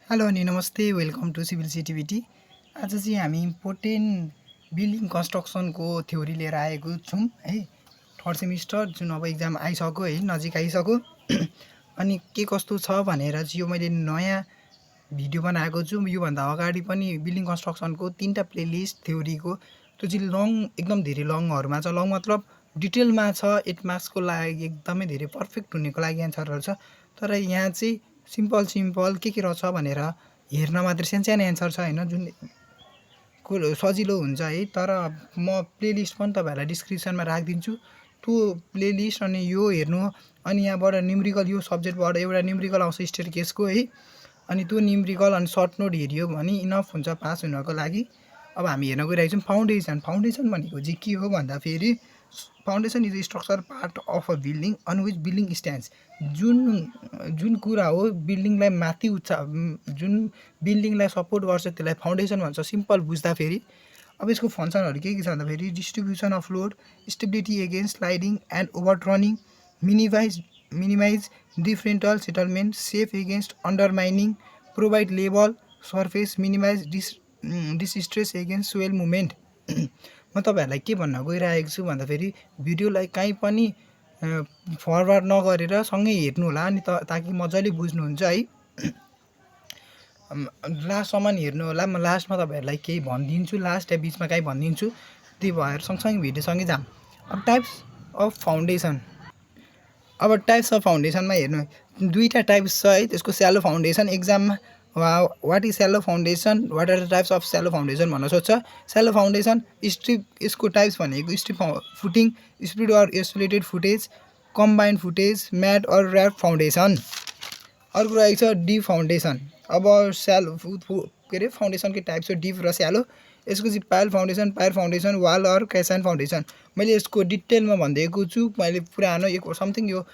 Hello अनि नमस्ते welcome to civil सिटिभिटी। आज चाहिँ हामी इम्पोर्टेन्ट बिल्डिङ कन्स्ट्रक्सनको थ्योरी लिएर आएको छौँ है। थर्ड सेमिस्टर जुन अब इक्जाम आइसक्यो है, नजिक आइसक्यो। अनि के कस्तो छ भनेर चाहिँ यो मैले नयाँ भिडियो बनाएको छु। योभन्दा अगाडि पनि बिल्डिङ कन्स्ट्रक्सनको 3टा प्लेलिस्ट थ्योरीको, त्यो चाहिँ लङ, एकदम धेरै लङहरूमा छ। लङ मतलब डिटेलमा छ, 8 मार्क्सको लागि एकदमै धेरै पर्फेक्ट हुनेको लागि एन्सरहरू छ। तर यहाँ चाहिँ सिम्पल के रहेछ भनेर हेर्न मात्रै सानो एन्सर छ होइन, जुन सजिलो हुन्छ है। तर म प्लेलिस्ट पनि तपाईँहरूलाई डिस्क्रिप्सनमा राखिदिन्छु, त्यो प्लेलिस्ट अनि यो हेर्नु। अनि यहाँबाट न्युमेरिकल, यो सब्जेक्टबाट एउटा न्युमेरिकल आउँछ स्टेयरकेसको है। अनि त्यो न्युमेरिकल अनि सर्ट नोट हेऱ्यो भने इनफ हुन्छ पास हुनको लागि। अब हामी हेर्न गइरहेको छौँ फाउन्डेसन भनेको चाहिँ के हो भन्दाखेरि, foundation is the structure part of a building on which building stands. जुन कुरा हो बिल्डिङलाई माथि जुन बिल्डिङलाई सपोर्ट गर्छ त्यसलाई फाउन्डेसन भन्छ, सिम्पल बुझ्दाखेरि। अब यसको फङ्सनहरू के छ भन्दाखेरि, distribution of load, stability against sliding and overturning, minimise differential settlement, safe against undermining, provide level surface, minimise distress against soil movement. म तपाईँहरूलाई के भन्न गइरहेको छु भन्दाखेरि, भिडियोलाई काहीँ पनि फरवर्ड नगरेर सँगै हेर्नु होला, अनि ताकि मजाले बुझ्नुहुन्छ है। लास्टसम्म हेर्नु होला, म लास्टमा तपाईँहरूलाई केही भनिदिन्छु, लास्ट या बिचमा काहीँ भनिदिन्छु। त्यही भएर सँगसँगै भिडियोसँगै जाऊँ। अब टाइप्स अफ फाउन्डेसन। अब टाइप्स अफ फाउन्डेसनमा हेर्नु, 2टा टाइप्स छ है। त्यसको स्यालो फाउन्डेसन, एक्जाममा what is shallow foundation, what are the types of shallow foundation भनेर सोध्छ। स्यालो फाउन्डेसन स्ट्रिप, यसको टाइप्स भनेको strip footing, split or isolated footing, combined footing, mat or raft foundation. अर्को रहेको छ डिप फाउन्डेसन। अब shallow के अरे फाउन्डेसनकै टाइप छ डिप र स्यालो। यसको चाहिँ pile foundation, wall or caisson foundation. मैले यसको डिटेलमा भनिदिएको छु, मैले पुरानो समथिङ यो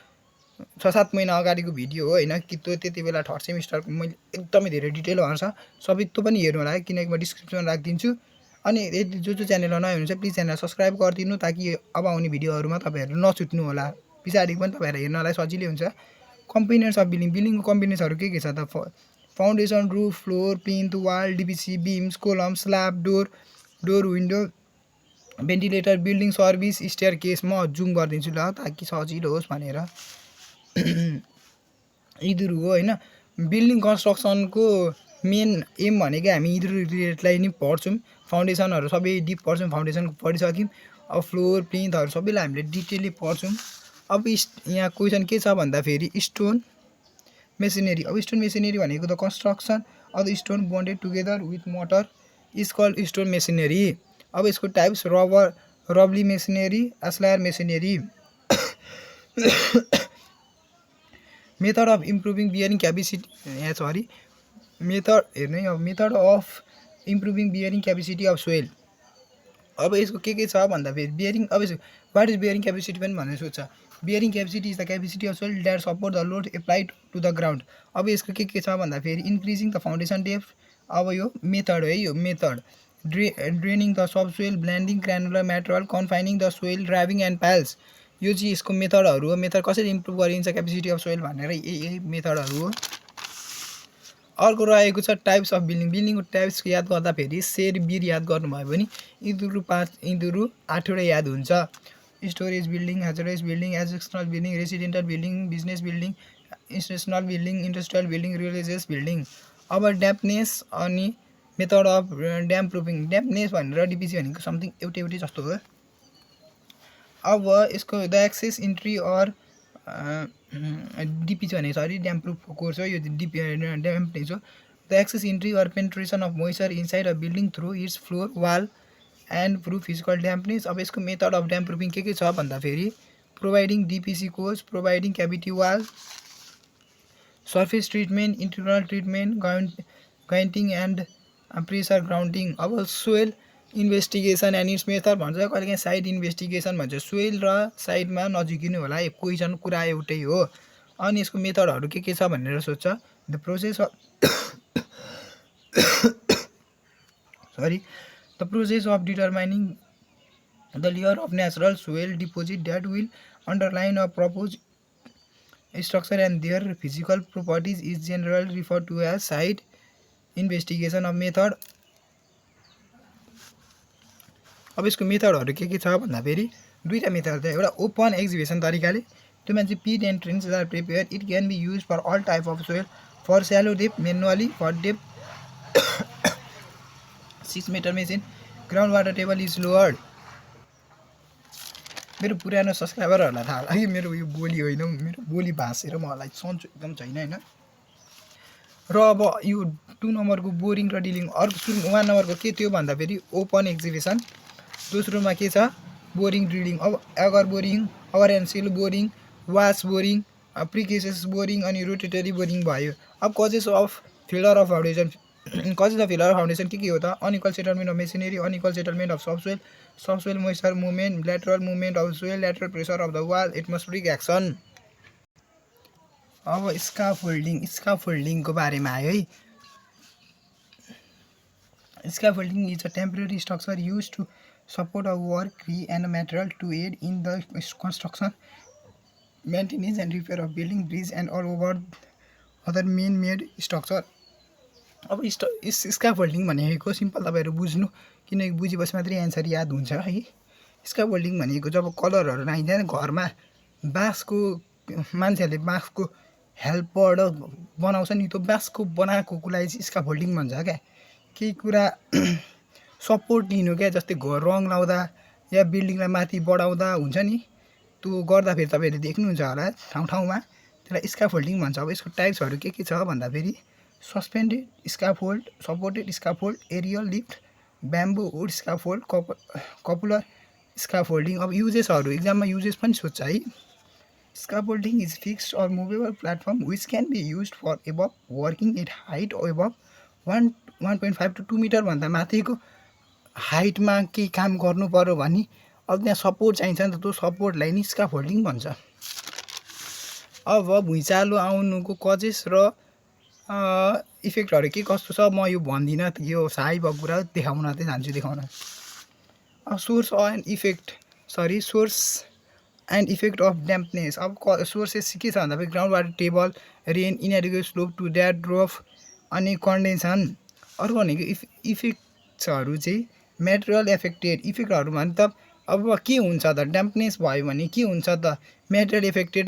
6-7 महिना अगाडिको भिडियो हो होइन कि, त्यो त्यति बेला थर्ड सेमिस्टरको मैले एकदमै धेरै डिटेलहरू छ, सबै त्यो पनि हेर्नु होला किनकि म डिस्क्रिप्सनमा राखिदिन्छु। अनि यदि जो च्यानलमा नयाँ हुनुहुन्छ प्लिज च्यानल सब्सक्राइब गरिदिनु, ताकि अब आउने भिडियोहरूमा तपाईँहरू नछुट्नु होला, पछाडि पनि तपाईँहरूलाई हेर्नलाई सजिलै हुन्छ। कम्पोनेन्ट्स अफ बिल्डिङको कम्पोनेन्ट्सहरू के छ त, foundation, roof, floor, plinth, wall, DPC, beams, column, slab, door window, ventilator, building service, staircase. म जुम गरिदिन्छु ल ताकि सजिलो होस् भनेर। यिनीहरू हो होइन बिल्डिङ कन्स्ट्रक्सनको मेन एम भनेको, हामी यिनीहरू रिलेटेडलाई नि पढ्छौँ। फाउन्डेसनहरू सबै डिप पढ्छौँ, फाउन्डेसन पढिसक्यौँ। अब फ्लोर, प्लिन्थहरू सबैलाई हामीले डिटेलली पढ्छौँ। अब यहाँ क्वेसन के छ भन्दाखेरि, स्टोन मेसिनरी। अब स्टोन मेसिनरी भनेको the construction of the stone bonded together with mortar is called stone masonry. अब यसको types rubble masonry, ashlar masonry. Method of improving bearing capacity, method हेर्नु है। अब method of improving bearing capacity of soil. अब यसको के छ भन्दाखेरि, बियरिङ, अब वाट इज बियरिङ क्यापेसिटी पनि भनेर सोध्छ। Bearing capacity is the capacity of soil that support the load applied to the ground. अब यसको के छ भन्दाखेरि, इन्क्रिजिङ द फाउन्डेसन डेप्थ। अब यो मेथड है, यो method draining the subsoil, blending granular material, confining the soil, driving and piles. यो चाहिँ यसको मेथडहरू हो। मेथड कसरी इम्प्रुभ गरिन्छ क्यापेसिटी अफ सोइल भनेर, यही मेथडहरू हो। अर्को रहेको छ टाइप्स अफ बिल्डिङको टाइप्स याद गर्दाखेरि, सेर बिर याद गर्नुभयो भने यिनीहरू 8वटा याद हुन्छ। Storage building, hazardous building, educational building, residential building, business building, institutional building, industrial building, religious building. अब ड्याम्पनेस अनि method of damp proofing. Dampness भनेर डिपिसी भनेको समथिङ एउटै जस्तो हो। अब यसको the excess entry or DPC भने सरी ड्याम्प प्रुफ कोर्स हो यो, ड्याम्पनेस हो। The excess entry or penetration of moisture inside a building through its floor, wall and roof is called ड्याम्पनेस। अब यसको मेथड अफ ड्याम्प प्रुफिङ के छ भन्दाखेरि, providing DPC course, providing cavity wall, surface treatment, internal treatment, grouting and pressure grouting. अब soil investigation and its method भन्छ, कहिलेकाहीँ side investigation भन्छ। Soil र साइडमा नजिकिनु होला, क्वेसन कुरा एउटै हो। अनि यसको मेथडहरू के छ भनेर सोध्छ। The process of determining the layer of natural soil deposit that will underline a propose structure and their physical properties is generally referred to as site investigation of method. अब यसको मेथडहरू के छ भन्दाखेरि दुईटा मेथड छ। एउटा ओपन एक्जिबिसन तरिकाले, त्यो मान्छे pit and trenches are prepare, it can be use for all type of soil, for shallow depth manually, for depth 6 metre machine, ground water table is lowered. मेरो पुरानो सब्सक्राइबरहरूलाई थाहा होला कि मेरो यो बोली होइन, मेरो बोली भाँसेर मलाई सन्चो एकदम छैन होइन। र अब यो 2 नम्बरको बोरिङ र डिलिङ, अर्को 1 नम्बरको के थियो भन्दाखेरि ओपन एक्जिबिसन, दोस्रोमा के छ बोरिङ ड्रिलिङ। अब auger boring, auger and shell boring, wash boring, percussion boring अनि रोटेटरी बोरिङ भयो। अब causes of failure of foundation, causes of failure of foundation के हो त? Unequal settlement of masonry, unequal settlement of subsoil, subsoil moisture movement, lateral movement of soil, lateral pressure of the wall, atmospheric action. अब स्काफोल्डिङको बारेमा आयो है। Scaffolding is a temporary structure use to support a work and material to add in the construction, maintenance and repair of building, bridge and all over other man made structure. अब scaffolding भनेको simple तपाईँहरू बुझ्नु, किनकि बुझेपछि मात्रै answer याद हुन्छ है। स्काफोल्डिङ भनेको जब कलरहरू लगाइँदैन घरमा, बाँसको मान्छेहरूले बाँसको हेल्पबाट बनाउँछ नि, त्यो बाँसको बनाएकोको लागि चाहिँ स्काफोल्डिङ भन्छ क्या। केही कुरा सपोर्ट दिनु क्या, जस्तै घर रङ लाउँदा या बिल्डिङलाई माथि बढाउँदा हुन्छ नि, त्यो गर्दाखेरि तपाईँहरूले देख्नुहुन्छ होला ठाउँ ठाउँमा, त्यसलाई स्काफोल्डिङ भन्छ। अब यसको टाइप्सहरू के छ भन्दाखेरि suspended scaffold, supported scaffold, aerial lift, bamboo wood scaffold, coupler scaffolding. अब युजेसहरू एक्जाममा युजेस पनि सोध्छ है। Scaffolding is fixed or movable platform which can be use for above working at height above 1.5 to 2 metre भन्दा माथिको हाइटमा केही काम गर्नु पर्यो भने अब त्यहाँ सपोर्ट चाहिन्छ नि त, त्यो सपोर्टलाई नि स्काफोल्डिङ भन्छ। अब भुइँचालो आउनुको कजेस र इफेक्टहरू के कस्तो छ म यो भन्दिनँ, यो सहाय भएको कुरा देखाउन चाहिँ जान्छु देखाउन। अब source and effect of dampness. अब सोर्सेस के छ भन्दाखेरि ground water table, rain, inadequate slope to dead draft अनि कन्डेन्सन। अर्को भनेको इफेक्ट्सहरू चाहिँ मेटेरियल एफेक्टेड। इफेक्टहरू भने त अब के हुन्छ त, ड्याम्पनेस भयो भने के हुन्छ त, मेटेरियल एफेक्टेड,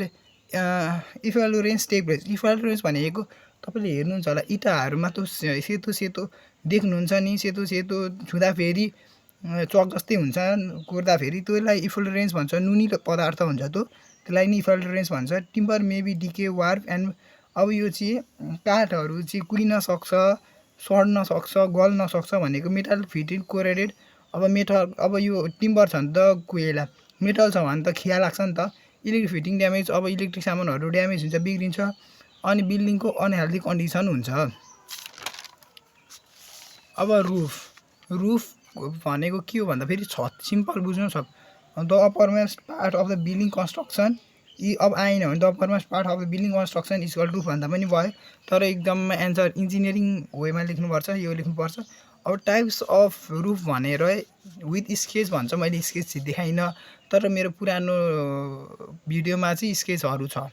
इफेलुरेन्स टेक प्लेस। इफेलुरेन्स भनेको तपाईँले हेर्नुहुन्छ होला इँटाहरूमा त्यो सेतो सेतो देख्नुहुन्छ नि, सेतो सेतो छुँदाखेरि चक जस्तै हुन्छ, कोर्दाखेरि त्यसलाई इफेलुरेन्स भन्छ। नुनिलो पदार्थ हुन्छ त्यसलाई नि इफेलुरेन्स भन्छ। Timber maybe decay warp and. अब यो चाहिँ काठहरू चाहिँ कुहिन सक्छ, सड्न सक्छ, गल्न सक्छ भनेको मेटल फिटेड कोरेडेड। अब यो टिम्बर छ नि त कुहेला, मेटल छ भने त खिया लाग्छ नि त। इलेक्ट्रिक फिटिङ ड्यामेज, अब इलेक्ट्रिक सामानहरू ड्यामेज हुन्छ, बिग्रिन्छ अनि बिल्डिङको अनहेल्दी कन्डिसन हुन्छ। अब रुफ भनेको के हो भन्दा फेरि छत, सिम्पल बुझ्नु छ, the uppermost part of the building construction. अब आएन भने the uppermost part of the building construction is called roof भन्दा पनि भयो, तर एकदम एन्सर इन्जिनियरिङ वेमा लेख्नुपर्छ, यो लेख्नुपर्छ। अब टाइप्स अफ रुफ भनेर विथ स्केच भन्छ, मैले स्केच चाहिँ देखाइनँ, तर मेरो पुरानो भिडियोमा चाहिँ स्केचहरू छ।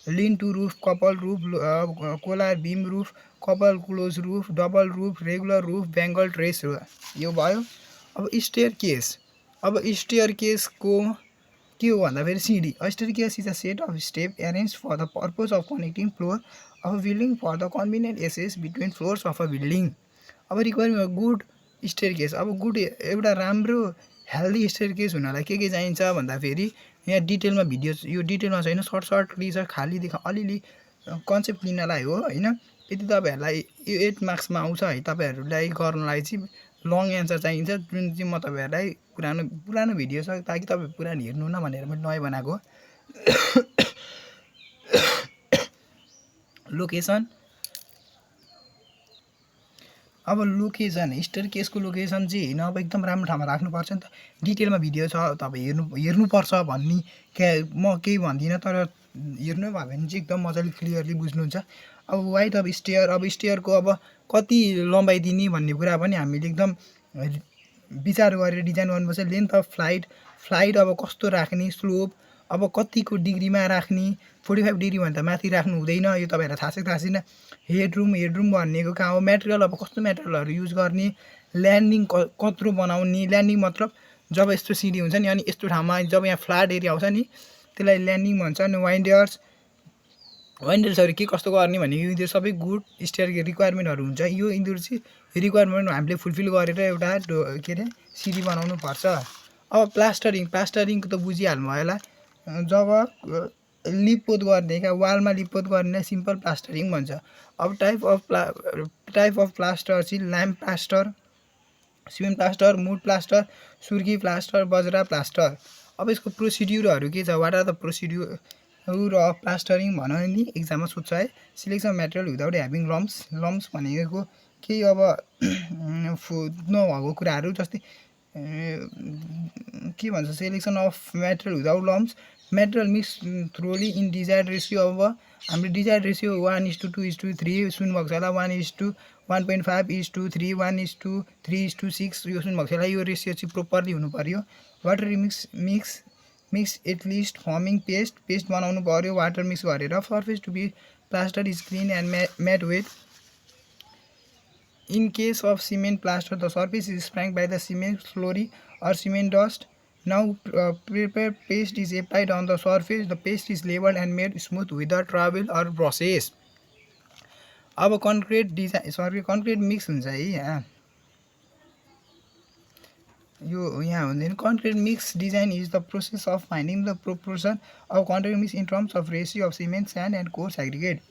Lean to roof, couple roof, collar beam roof, couple close roof, double roof, regular roof, Bengal terrace, यो भयो। अब स्टेयर केस। अब स्टेयर केसको के हो भन्दाखेरि सिडी। Staircase is a set of step arrange for the purpose of connecting floor of a building for the convenient access between floors of a building. अब रिक्वायरमेन्ट गुड स्टेयर केस। अब good एउटा राम्रो healthy stair case हुनलाई के चाहिन्छ भन्दाखेरि यहाँ डिटेलमा video, यो डिटेलमा छैन, सर्टली छ, खाली देखा अलिअलि कन्सेप्ट लिनलाई हो होइन। यदि तपाईँहरूलाई यो 8 मार्क्समा आउँछ है, तपाईँहरूलाई गर्नलाई चाहिँ लङ एन्सर चाहिन्छ, जुन चाहिँ म तपाईँहरूलाई पुरानो भिडियो छ, ताकि तपाईँ पुरानो हेर्नु न भनेर मैले नयाँ बनाएको। लोकेसन। अब लोकेसन, स्टेयर केसको लोकेसन चाहिँ होइन, अब एकदम राम्रो ठाउँमा राख्नुपर्छ नि त। डिटेलमा भिडियो छ, तपाईँ हेर्नुपर्छ भन्ने म केही भन्दिनँ, तर हेर्नु भयो भने चाहिँ एकदम मजाले क्लियरली बुझ्नुहुन्छ। अब वाइड अफ स्टेयर। अब स्टेयरको अब कति लम्बाइ दिने भन्ने कुरा पनि हामीले एकदम विचार गरेर डिजाइन गर्नुपर्छ। लेन्थ अफ फ्लाइट अब कस्तो राख्ने, स्लोप, अब कतिको डिग्रीमा राख्ने 45 डिग्री भन्दा माथि राख्नु हुँदैन यो तपाईँहरूलाई थाहा छैन हेडरुम भनेको कहाँ हो मेटेरियल अब कस्तो मेटेरियलहरू युज गर्ने ल्यान्डिङ कत्रो बनाउने ल्यान्डिङ मतलब जब यस्तो सिडी हुन्छ नि अनि यस्तो ठाउँमा जब यहाँ फ्ल्याट एरिया आउँछ नि त्यसलाई ल्यान्डिङ भन्छ अनि वाइन्डर्सहरू के कस्तो गर्ने भने यिनीहरू सबै गुड स्टेयर रिक्वायरमेन्टहरू हुन्छ यो यिनीहरू चाहिँ रिक्वायरमेन्ट हामीले फुलफिल गरेर एउटा के अरे सिडी बनाउनु पर्छ अब प्लास्टरिङको त बुझिहाल्नु भयो होला जब लिपपोत गर्ने क्या वालमा लिपपोत गर्ने सिम्पल प्लास्टरिङ भन्छ अब टाइप अफ प्लास्टर चाहिँ lime plaster cement plaster mud plaster surkhi plaster bajra plaster अब यसको प्रोसिड्युरहरू के छ what are the procedure of plastering भनौँ नि एक्जाममा सोध्छ है selection material without having lumps भनेको केही अब नभएको कुराहरू जस्तै के भन्छ selection of material without lumps material mix thoroughly in desired ratio अब हाम्रो डिजायर्ड रेसियो 1:2:3 सुन्नुभएको छ होला 1:1.5:3 1:3:6 यो सुन्नुभएको छ होला यो रेसियो चाहिँ प्रोपरली हुनु पर्यो water mix at least forming paste बनाउनु पर्यो वाटर मिक्स गरेर surface to be plaster is clean and made wet in case of cement plaster the surface is sprinkled by the cement slurry or cement dust. Now prepared paste is applied on the surface. The paste is labeled and made smooth with the trowel or brushes. अब concrete design concrete mix हुन्छ है यहाँ यो यहाँ हुँदैन concrete mix design is the process of finding the proportion of concrete mix in terms of ratio of cement, sand and coarse aggregate.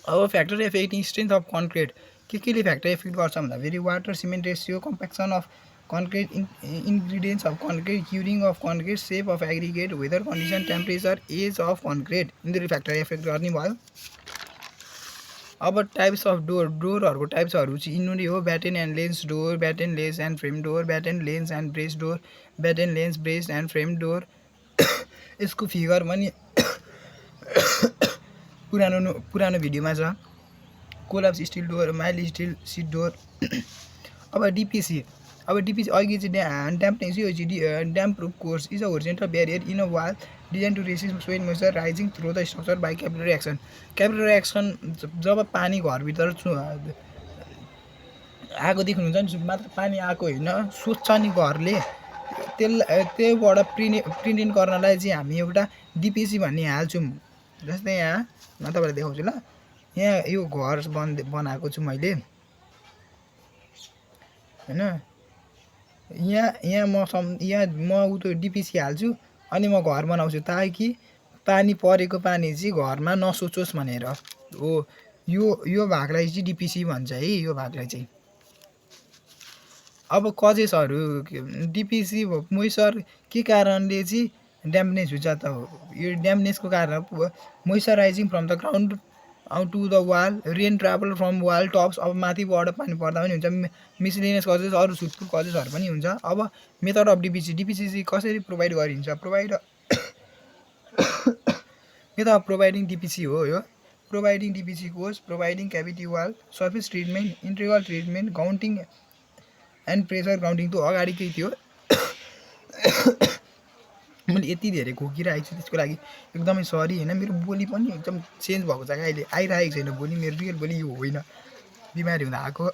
अब factor affecting strength of concrete के factor effect गर्छ भन्दा फेरि water cement ratio compaction of concrete ingredients of concrete curing of concrete shape of aggregate weather condition temperature age of concrete यिनीहरू factor effect गर्ने भयो अब types of डोरहरूको टाइप्सहरू चाहिँ यिनीहरू हो batten and ledged door batten ledged and frame door batten ledged and brace door batten ledged brace and frame door यसको figure पनि पुरानो भिडियोमा छ collapsible steel door mild steel sheet door अब डिपिसी अघि चाहिँ ड्याम्पनेस यो चाहिँ damp proof course is a horizontal barrier in a wall design to resist soil moisture rising through the structure by capillary action जब पानी घरभित्र आएको देख्नुहुन्छ नि मात्र पानी आएको होइन सोध्छ नि घरले त्योबाट प्रिन्ट गर्नलाई चाहिँ हामी एउटा डिपिसी भन्ने हाल्छौँ जस्तै यहाँ म तपाईँलाई देखाउँछु ल यहाँ यो घर बनाएको छु मैले हैन यहाँ म उतो डिपिसी हाल्छु अनि म घर बनाउँछु ताकि पानी परेको पानी चाहिँ घरमा नसोचोस् भनेर हो यो भागलाई चाहिँ डिपिसी भन्छ है यो भागलाई चाहिँ अब कजेसहरू डिपिसी मोइस्चर के कारणले चाहिँ ड्याम्पनेस हुन्छ त यो ड्याम्पनेसको कारण moisture rising from the ground out to the wall rain travel from wall tops अब माथिबाट पानी पर्दा पनि हुन्छ मिसलेनियस कजेस अरू सुटफुल कजेसहरू पनि हुन्छ अब मेथड अफ डिपिसी चाहिँ कसरी प्रोभाइड गरिन्छ मेथड अफ प्रोभाइडिङ डिपिसी हो यो providing DPC course providing cavity wall surface treatment integral treatment grouting and pressure grouting त अगाडिकै थियो मैले यति धेरै खोकिरहेको छु त्यसको लागि एकदमै सरी होइन मेरो बोली पनि एकदम चेन्ज भएको छ अहिले आइरहेको छैन बोली मेरो रियल बोली यो होइन बिमारी हुँदा आएको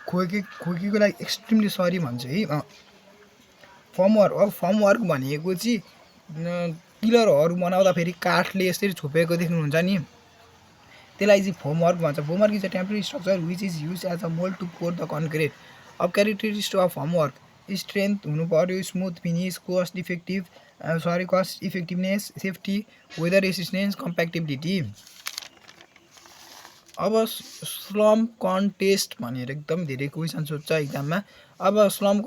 खोकीको लागि एक्सट्रिमली सरी भन्छु है फर्मवर्क भनेको चाहिँ पिलरहरू बनाउँदाखेरि काठले यसरी छोपेको देख्नुहुन्छ नि त्यसलाई चाहिँ फर्मवर्क भन्छ formwork is a temporary structure which is use as a mould to pour the concrete अब क्यारेक्टरिस्टिक अफ फर्मवर्क स्ट्रेन्थ हुनु पर्यो smooth finish cost effectiveness safety weather resistance compactibility अब स्लम कन्टेस्ट भनेर एकदम धेरै क्वेसन सोध्छ एक्जाममा अब स्लम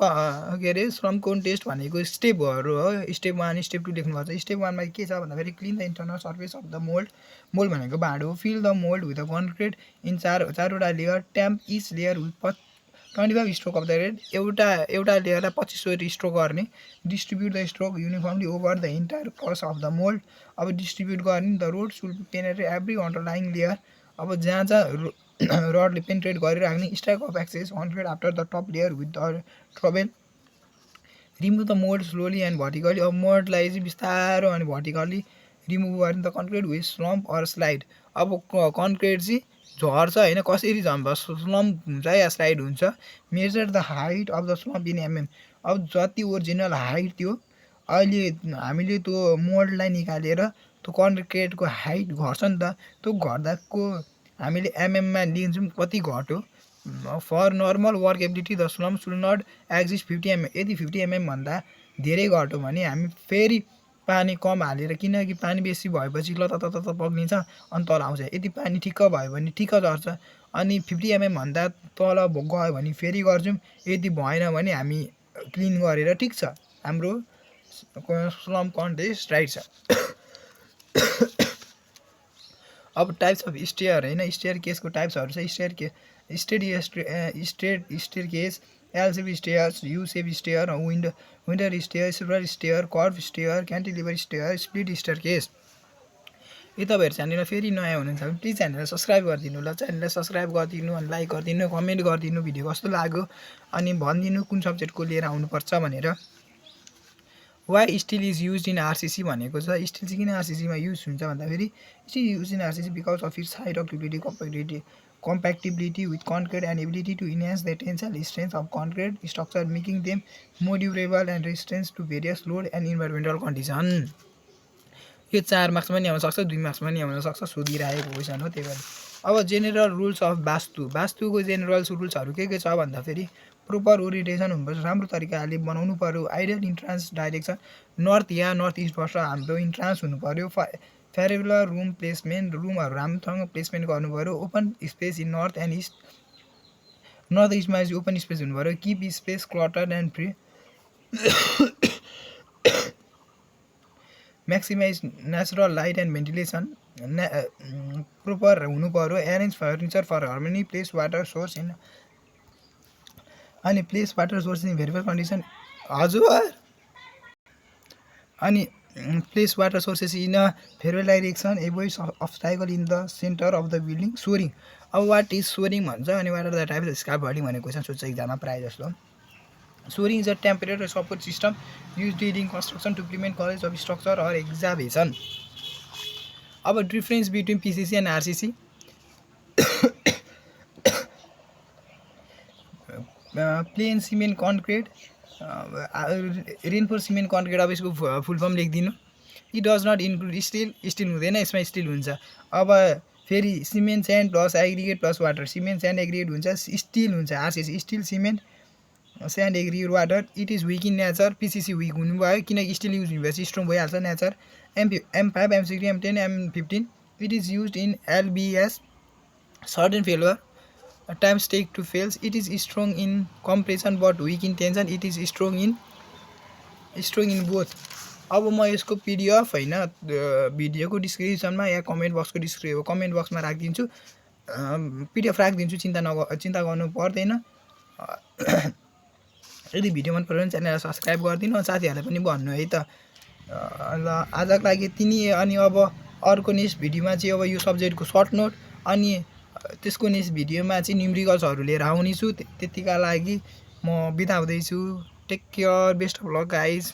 कन्टेस्ट भनेको स्टेपहरू हो स्टेप 1 स्टेप 2 लेख्नुपर्छ स्टेप 1 मा के छ भन्दाखेरि clean the internal surface of the mould भनेको भाँडो fill the mould with the concrete in चारवटा layer tamp each layer with 25 stroke of the rod एउटा लेयरलाई 25 स्ट्रोक गर्ने distribute the stroke uniformly over the entire cross of the mould अब distribute गर्ने the rod should penetrate every underlying layer अब जहाँ रडले penetrate गरिराख्ने strike off excess 100 after the top layer with the trowel remove the mould slowly and vertically. अब मोल्डलाई चाहिँ बिस्तारो अनि भर्टिकली रिमुभ गर्ने the concrete with slump or slide. अब कन्क्रिट चाहिँ झर्छ होइन, कसरी झर्छ, स्लम्प हुन्छ या स्लाइड हुन्छ। Measure the height of the slump in MM. अब जति ओरिजिनल हाइट थियो, अहिले हामीले त्यो मोल्डलाई निकालेर त्यो कन्क्रिटको हाइट घट्छ नि त, त्यो घट्दाको हामीले एमएममा लिन्छौँ कति घट्यो। For normal workability the slump should not exceed 50 mm। यदि 50 mm भन्दा धेरै घट्यो भने हामी फेरि पानी कम हालेर, किनकि पानी बेसी भएपछि लततत पग्लिन्छ अनि तल आउँछ। यदि पानी ठिक्क भयो भने ठिक्क झर्छ। अनि 50 mm भन्दा तल गयो भने फेरि गर्छौँ, यदि भएन भने हामी क्लिन गरेर ठिक छ, हाम्रो स्लम्प कन्टेस्ट राइट छ। अब टाइप्स अफ स्टेयर होइन, स्टेयर केसको टाइप्सहरू छ। Straight staircase, L shape stairs, U shape stair, winder stair, spiral stair, curve stair, cantilever stair, split staircase. यदि तपाईँहरू च्यानलमा फेरि नयाँ हुनुहुन्छ भने प्लिज च्यानललाई सब्सक्राइब गरिदिनु ल। च्यानललाई सब्सक्राइब गरिदिनु अनि लाइक गरिदिनु, कमेन्ट गरिदिनु भिडियो कस्तो लाग्यो, अनि भनिदिनु कुन सब्जेक्टको लिएर आउनुपर्छ भनेर। Why steel is use in RCC भनेको छ। स्टिल चाहिँ किन आरसिसीमा युज हुन्छ भन्दाखेरि, steel use in RCC because of its high ductility, compatibility with concrete and ability to enhance the tensile strength of concrete structure, making them more durable and resistant to various load and environmental condition। यो 4 मार्क्समा नि आउन सक्छ, 2 मार्क्समा नि आउन सक्छ, सोधिरहेको question हो। त्यही भएर अब जेनरल रुल्स अफ वास्तु। वास्तुको जेनरल रुल्सहरू के छ भन्दाखेरि, प्रोपर ओरिएन्टेसन हुनुपर्छ, राम्रो तरिकाले बनाउनु पर्यो। आइडियल इन्ट्रान्स डाइरेक्सन नर्थ या नर्थ इस्टबाट हाम्रो इन्ट्रान्स हुनु पर्यो। फेरेबुलर रुम प्लेसमेन्ट, रुमहरू राम्रोसँग प्लेसमेन्ट गर्नु पर्यो। Open space in north and east, north इस्टमा चाहिँ ओपन स्पेस हुनु पर्यो। Keep space clutter and free, maximise natural light and ventilation, proper हुनु पर्यो। Arrange furniture for harmony, place water source in, अनि place water source in variable condition. हजुर, अनि place water sources in favourable direction, avoid obstacle in the centre of the building. Shoring, अब what is shoring भन्छ, अनि what are the types of scaffolding भनेको question सोध्छ इक्जाममा प्रायः जस्तो। Shoring is a temporary support system use during construction to prevent collapse of structure or excavation. अब difference between PCC and RCC. Plain cement concrete, reinforce cement concrete, अब यसको full form लेखिदिनु। It does not include steel, steel हुँदैन, यसमा steel हुन्छ। अब फेरि cement sand plus aggregate plus water, cement sand aggregate हुन्छ, स्टिल हुन्छ RCC. Steel cement sand aggregate water, it is weak in nature. PCC weak हुनुभयो, किनकि स्टिल युज भएपछि स्ट्रङ भइहाल्छ nature. M5, M6, M10, M15, it is use in LBS, sudden failure, times take to fails. It is strong in compression but weak in tension. It is strong in both। अब म यसको PDF होइन भिडियोको डिस्क्रिप्सनमा या comment बक्समा राखिदिन्छु, PDF राखिदिन्छु, चिन्ता गर्नु पर्दैन। यदि भिडियो मन पऱ्यो भने च्यानललाई सब्सक्राइब गरिदिनु, साथीहरूलाई पनि भन्नु है त। ल आजको लागि तिनी, अनि अब अर्को नेक्स्ट भिडियोमा चाहिँ अब यो सब्जेक्टको सर्ट नोट अनि त्यसको नेक्स्ट भिडियोमा चाहिँ न्युमेरिकल्सहरू लिएर आउनेछु। त्यतिका लागि म बिदा हुँदैछु। Take care, best of luck guys.